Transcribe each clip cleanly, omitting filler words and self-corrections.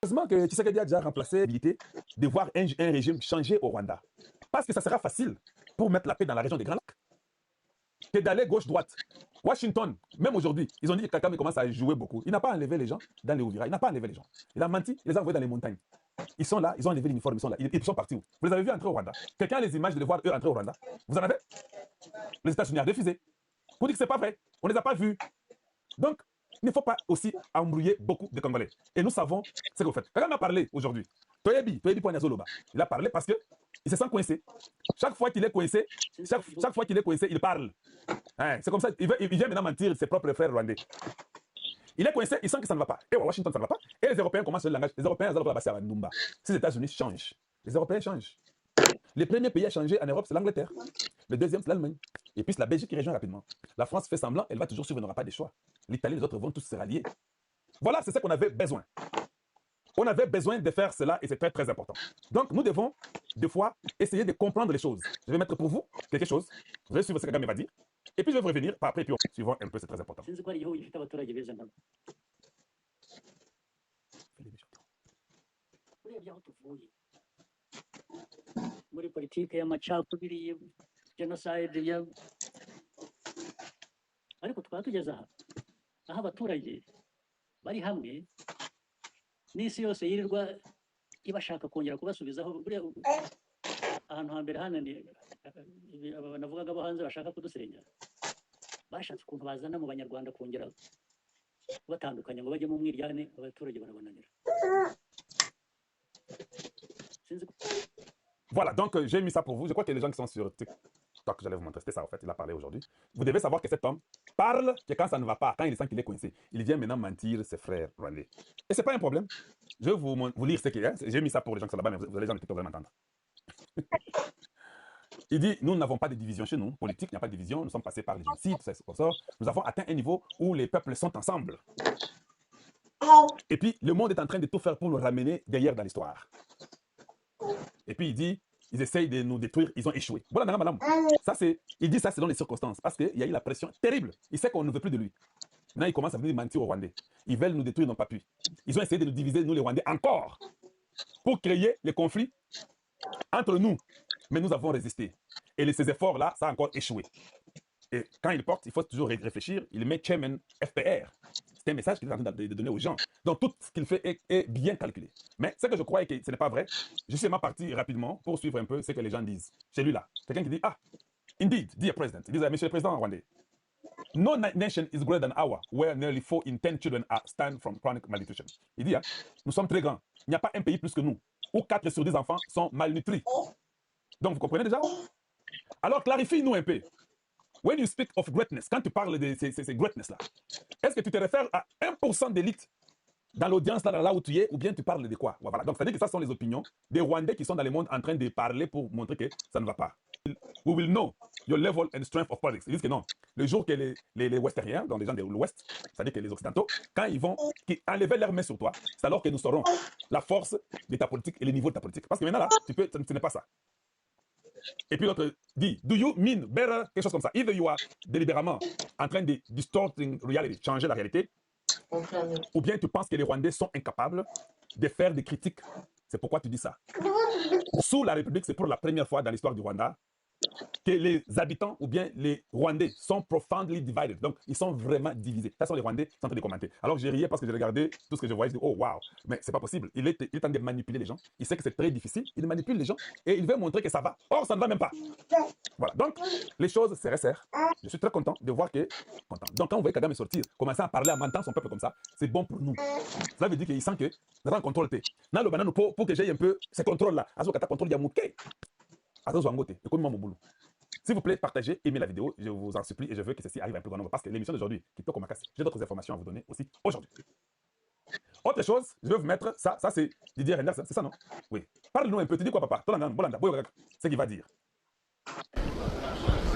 Heureusement que Tshisekedi a déjà remplacé l'habilité de voir un régime changer au Rwanda. Parce que ça sera facile pour mettre la paix dans la région des Grands Lacs que d'aller gauche-droite. Washington, même aujourd'hui, ils ont dit que Kagame commence à jouer beaucoup. Il n'a pas enlevé les gens dans les Ouvira, il n'a pas enlevé les gens. Il a menti, il les a envoyés dans les montagnes. Ils sont là, ils ont enlevé l'uniforme, ils sont là, ils sont partis où? Vous les avez vus entrer au Rwanda? Quelqu'un a les images de les voir eux entrer au Rwanda? Vous en avez? Les États-Unis ont refusé. Pour dire que c'est pas vrai, on ne les a pas vus. Donc, il ne faut pas aussi embrouiller beaucoup de Congolais. Et nous savons ce que vous faites. Kagame a parlé aujourd'hui. Toyebi Poignazoloba. Il a parlé parce qu'il se sent coincé. Chaque fois qu'il est coincé, chaque fois qu'il est coincé, il parle. Hein, c'est comme ça, il vient maintenant mentir ses propres frères rwandais. Il est coincé, il sent que ça ne va pas. Et à Washington, ça ne va pas. Et les Européens commencent le langage. Les Européens, ils passer à Numba. Si les États-Unis changent, les Européens changent. Le premier pays à changer en Europe, c'est l'Angleterre. Le deuxième, c'est l'Allemagne. Et puis, c'est la Belgique qui rejoint rapidement. La France fait semblant, elle va toujours suivre, elle n'aura pas de choix. L'Italie, les autres vont tous se rallier. Voilà, c'est ce qu'on avait besoin. On avait besoin de faire cela et c'est très, très important. Donc, nous devons, des fois, essayer de comprendre les choses. Je vais mettre pour vous quelque chose. Vous allez suivre ce que Kagame va dire. Et puis, je vais vous revenir par après, puis suivant un peu, c'est très important. Muri politike y'amacakubiri genocide ya ariko twaba tugeze aha aho abaturage bari hamwe n'isi yose yirirwa ibashaka kongera kubasubizaho buriya ahantu hambere hananiye aba navugaga abo hanze bashaka kudusenya bashatse ukuntu bazana mu banyarwanda kongera kubatandukanya ngo bajye mu mwiryane abaturage barabananira. Voilà, donc j'ai mis ça pour vous. Je crois que les gens qui sont sur TikTok, j'allais vous montrer, c'était ça en fait, il a parlé aujourd'hui. Vous devez savoir que cet homme parle que quand ça ne va pas, quand il sent qu'il est coincé, il vient maintenant mentir ses frères rwandais. Et c'est pas un problème. Je vais vous lire ce qu'il y a. J'ai mis ça pour les gens qui sont là-bas, mais vous allez les gens de TikTok, vous allez m'entendre. Il dit, nous n'avons pas de division chez nous, politique, il n'y a pas de division, nous sommes passés par les génocides, tout ça. Nous avons atteint un niveau où les peuples sont ensemble. Et puis, le monde est en train de tout faire pour nous ramener derrière dans l'histoire. Et puis il dit, ils essayent de nous détruire, ils ont échoué. Voilà, madame. Il dit ça selon les circonstances, parce qu'il y a eu la pression terrible. Il sait qu'on ne veut plus de lui. Maintenant, il commence à venir mentir aux Rwandais. Ils veulent nous détruire, ils n'ont pas pu. Ils ont essayé de nous diviser, nous les Rwandais, encore, pour créer les conflits entre nous. Mais nous avons résisté. Et ces efforts-là, ça a encore échoué. Et quand il porte, il faut toujours réfléchir. Il met Chairman FPR. C'est un message qu'il est en train de donner aux gens. Donc tout ce qu'il fait est bien calculé. Mais ce que je crois que ce n'est pas vrai, je suis parti rapidement pour suivre un peu ce que les gens disent. C'est lui là. Quelqu'un qui dit, ah, indeed, dear President. Il dit, monsieur le président rwandais, no nation is greater than ours, where nearly 4 in 10 children are stand from chronic malnutrition. Il dit, nous sommes très grands. Il n'y a pas un pays plus que nous, où 4 sur 10 enfants sont malnutris. Donc vous comprenez déjà? Alors clarifie-nous un peu. When you speak of greatness, quand tu parles de ces greatness-là, est-ce que tu te réfères à 1% d'élite dans l'audience là où tu es, ou bien tu parles de quoi? Voilà. Donc, ça veut dire que ça sont les opinions des Rwandais qui sont dans le monde en train de parler pour montrer que ça ne va pas. We will know your level and strength of politics. Ils disent que non. Le jour que les Westériens, donc les gens de l'Ouest, c'est-à-dire que les Occidentaux, quand ils vont enlever leurs mains sur toi, c'est alors que nous saurons la force de ta politique et le niveau de ta politique. Parce que maintenant là, ce n'est pas ça. Et puis l'autre dit, do you mean better, quelque chose comme ça. Either you are délibérément en train de distorting reality, changer la réalité, ou bien tu penses que les Rwandais sont incapables de faire des critiques. C'est pourquoi tu dis ça. Sous la République, c'est pour la première fois dans l'histoire du Rwanda que les habitants ou bien les Rwandais sont profoundly divided. Donc, ils sont vraiment divisés. Ça sont les Rwandais qui sont en train de commenter. Alors, j'ai riais parce que j'ai regardé tout ce que je voyais. Je dis, oh, waouh, mais c'est pas possible. Il est en train de manipuler les gens. Il sait que c'est très difficile. Il manipule les gens et il veut montrer que ça va. Or, ça ne va même pas. Voilà. Donc, les choses se resserrent. Je suis très content de voir que... Donc, quand on voit Kagame sortir, commencer à parler en mentant son peuple comme ça, c'est bon pour nous. Cela veut dire qu'il sent que nous avons un contrôle. Dans le banane, pour que j'aie un peu ce contrôle-là, à ce que tu as contrôle, il y a mouké. S'il vous plaît, partagez, aimez la vidéo, je vous en supplie et je veux que ceci arrive à un plus grand nombre parce que l'émission d'aujourd'hui, Kitoko Makasi, j'ai d'autres informations à vous donner aussi aujourd'hui. Autre chose, je vais vous mettre ça c'est Didier Renders, c'est ça non? Oui. Parle-nous un peu, tu dis quoi papa? Ce qu'il va dire.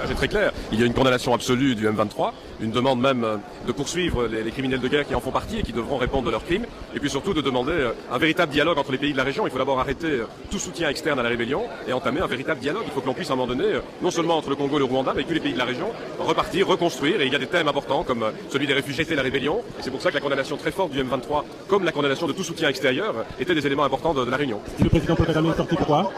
C'est très clair. Il y a une condamnation absolue du M23, une demande même de poursuivre les criminels de guerre qui en font partie et qui devront répondre de leurs crimes, et puis surtout de demander un véritable dialogue entre les pays de la région. Il faut d'abord arrêter tout soutien externe à la rébellion et entamer un véritable dialogue. Il faut que l'on puisse à un moment donné, non seulement entre le Congo et le Rwanda, mais avec tous les pays de la région, repartir, reconstruire. Et il y a des thèmes importants comme celui des réfugiés et la rébellion. Et c'est pour ça que la condamnation très forte du M23, comme la condamnation de tout soutien extérieur, étaient des éléments importants de la réunion. Si le président Kagame est sorti, pourquoi?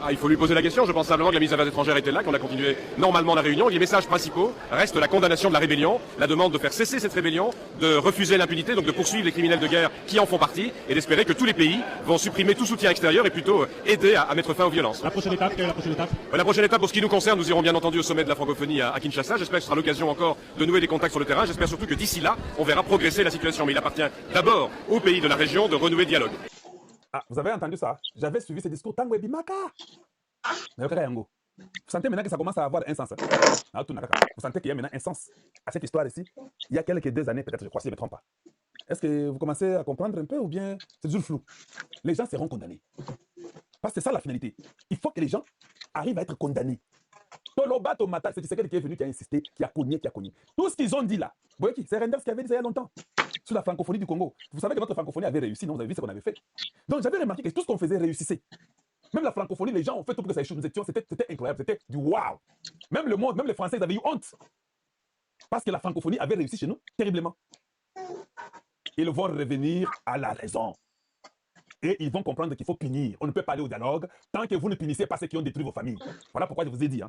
Il faut lui poser la question. Je pense simplement que la ministre des Affaires étrangères était là, qu'on a continué normalement la réunion. Les messages principaux restent la condamnation de la rébellion, la demande de faire cesser cette rébellion, de refuser l'impunité, donc de poursuivre les criminels de guerre qui en font partie, et d'espérer que tous les pays vont supprimer tout soutien extérieur et plutôt aider à mettre fin aux violences. La prochaine étape, quelle est la prochaine étape? La prochaine étape, pour ce qui nous concerne, nous irons bien entendu au sommet de la francophonie à Kinshasa. J'espère que ce sera l'occasion encore de nouer des contacts sur le terrain. J'espère surtout que d'ici là, on verra progresser la situation. Mais il appartient d'abord aux pays de la région de renouer le dialogue. Ah, vous avez entendu ça? J'avais suivi ce discours Tango Ebimaka. Vous sentez maintenant que ça commence à avoir un sens. Vous sentez qu'il y a maintenant un sens à cette histoire ici. Il y a quelques 2 années, peut-être, je crois, si je ne me trompe pas. Est-ce que vous commencez à comprendre un peu ou bien c'est toujours flou? Les gens seront condamnés. Parce que c'est ça la finalité. Il faut que les gens arrivent à être condamnés. Toloba Tomata, c'est Tshisekedi qui est venu, qui a insisté, qui a cogné. Tout ce qu'ils ont dit là, vous voyez qui? C'est Renders qui avait dit ça il y a longtemps. Sur la francophonie du Congo. Vous savez que notre francophonie avait réussi, non? Vous avez vu ce qu'on avait fait. Donc j'avais remarqué que tout ce qu'on faisait réussissait. Même la francophonie, les gens ont fait tout pour que ça échoue. C'était incroyable, c'était du waouh. Même le monde, même les Français, ils avaient eu honte. Parce que la francophonie avait réussi chez nous terriblement. Ils vont revenir à la raison. Et ils vont comprendre qu'il faut punir. On ne peut pas aller au dialogue tant que vous ne punissez pas ceux qui ont détruit vos familles. Voilà pourquoi je vous ai dit.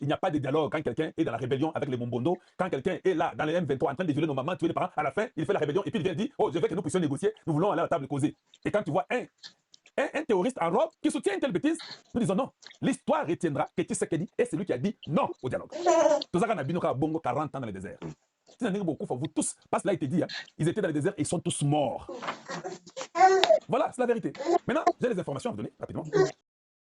Il n'y a pas de dialogue quand quelqu'un est dans la rébellion avec les Mombondo, quand quelqu'un est là dans les M23 en train de violer nos mamans, tuer les parents. À la fin, il fait la rébellion et puis il vient dire, oh, je veux que nous puissions négocier, nous voulons aller à la table causer. Et quand tu vois un terroriste en robe qui soutient une telle bêtise, nous disons non. L'histoire retiendra que Tshisekedi est celui qui a dit non au dialogue. Tous ça, on a bongo 40 ans dans le désert. Vous tous, parce que là, il te dit, ils étaient dans le désert et ils sont tous morts. Voilà, c'est la vérité. Maintenant, j'ai les informations à vous donner rapidement.